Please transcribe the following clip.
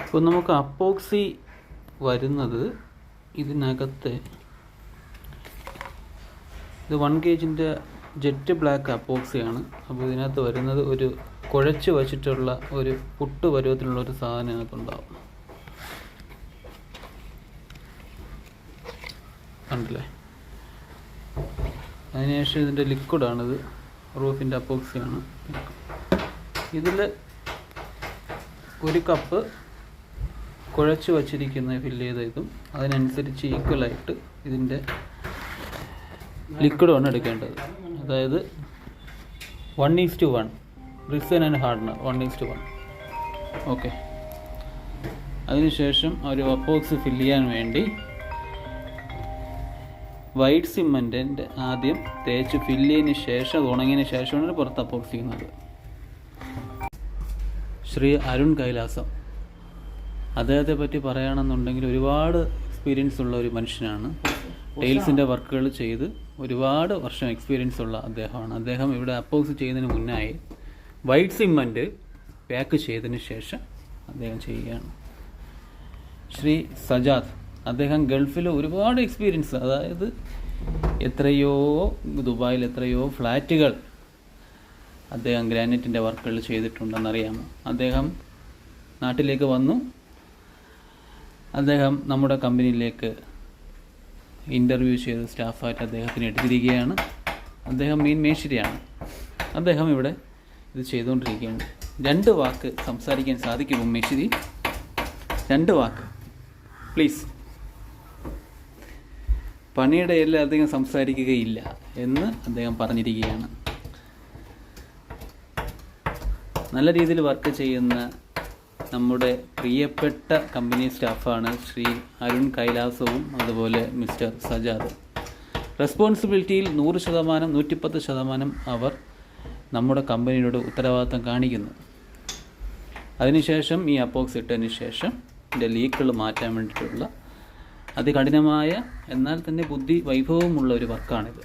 ഇപ്പോൾ നമുക്ക് അപ്പോക്സി വരുന്നത് ഇതിനകത്ത് ഇത് 1 kg ജെറ്റ് ബ്ലാക്ക് അപ്പോക്സിയാണ്. അപ്പോൾ ഇതിനകത്ത് വരുന്നത് ഒരു കുഴച്ച് വച്ചിട്ടുള്ള ഒരു പുട്ട് പരുവത്തിലുള്ള ഒരു സാധനം ഇതിനകത്തുണ്ടാവും. കണ്ടില്ലേ? അതിനുശേഷം ഇതിൻ്റെ ലിക്വിഡാണിത്, റൂഫിൻ്റെ അപ്പോക്സിയാണ്. ഇതിൽ 1 കപ്പ് കുഴച്ച് വച്ചിരിക്കുന്ന ഫില്ല് ചെയ്ത ഇതും അതിനനുസരിച്ച് ഈക്വലായിട്ട് ഇതിൻ്റെ ലിക്വിഡാണ് എടുക്കേണ്ടത്. അതായത് 1:1 റിസൻ ആൻഡ് ഹാർഡനർ 1:1. ഓക്കെ. അതിനുശേഷം ഒരു അപ്പോക്സി ഫില്ല് ചെയ്യാൻ വേണ്ടി വൈറ്റ് സിമൻറ്റിൻ്റെ ആദ്യം തേച്ച് ഫില്ല് ചെയ്തതിന് ശേഷം അത് ഉണങ്ങിയതിന് ശേഷമാണ് പുറത്ത് അപ്പോക്സി ചെയ്യുന്നത്. ശ്രീ അരുൺ കൈലാസം, അദ്ദേഹത്തെ പറ്റി പറയുകയാണെന്നുണ്ടെങ്കിൽ ഒരുപാട് എക്സ്പീരിയൻസ് ഉള്ള ഒരു മനുഷ്യനാണ്. ടൈൽസിൻ്റെ വർക്കുകൾ ചെയ്ത് ഒരുപാട് വർഷം എക്സ്പീരിയൻസ് ഉള്ള അദ്ദേഹമാണ്. അദ്ദേഹം ഇവിടെ അപ്പോക്സി ചെയ്യുന്നതിന് മുന്നായി വൈറ്റ് സിമൻറ്റ് പാക്ക് ചെയ്തതിന് ശേഷം അദ്ദേഹം ചെയ്യുകയാണ്. ശ്രീ സജാദ്, അദ്ദേഹം ഗൾഫിൽ ഒരുപാട് എക്സ്പീരിയൻസ്, അതായത് ദുബായിൽ എത്രയോ ഫ്ലാറ്റുകൾ അദ്ദേഹം ഗ്രാനൈറ്റിൻ്റെ വർക്കുകൾ ചെയ്തിട്ടുണ്ടെന്നറിയാമോ? അദ്ദേഹം നാട്ടിലേക്ക് വന്നു. അദ്ദേഹം നമ്മുടെ കമ്പനിയിലേക്ക് ഇൻ്റർവ്യൂ ചെയ്ത് സ്റ്റാഫായിട്ട് അദ്ദേഹത്തിന് എടുത്തിരിക്കുകയാണ്. അദ്ദേഹം മെയിൻ മേശരിയാണ്. അദ്ദേഹം ഇവിടെ ഇത് ചെയ്തുകൊണ്ടിരിക്കുകയാണ്. 2 വാക്ക് സംസാരിക്കാൻ സാധിക്കുമോ മേശരി? 2 വാക്ക് പ്ലീസ്. പണിയുടെ എല്ലാം അദ്ദേഹം സംസാരിക്കുകയില്ല എന്ന് അദ്ദേഹം പറഞ്ഞിരിക്കുകയാണ്. നല്ല രീതിയിൽ വർക്ക് ചെയ്യുന്ന നമ്മുടെ പ്രിയപ്പെട്ട കമ്പനി സ്റ്റാഫാണ് ശ്രീ അരുൺ കൈലാസവും അതുപോലെ മിസ്റ്റർ സജാദ്. റെസ്പോൺസിബിലിറ്റിയിൽ 100%, 110% അവർ നമ്മുടെ കമ്പനിയോട് ഉത്തരവാദിത്തം കാണിക്കുന്നു. അതിനുശേഷം ഈ അപ്പോക്സി ഇട്ടതിന് ശേഷം ഇതിൻ്റെ ലീക്കുകൾ മാറ്റാൻ വേണ്ടിയിട്ടുള്ള അതികഠിനമായ എന്നാൽ തന്നെ ബുദ്ധി വൈഭവമുള്ള ഒരു വർക്കാണിത്.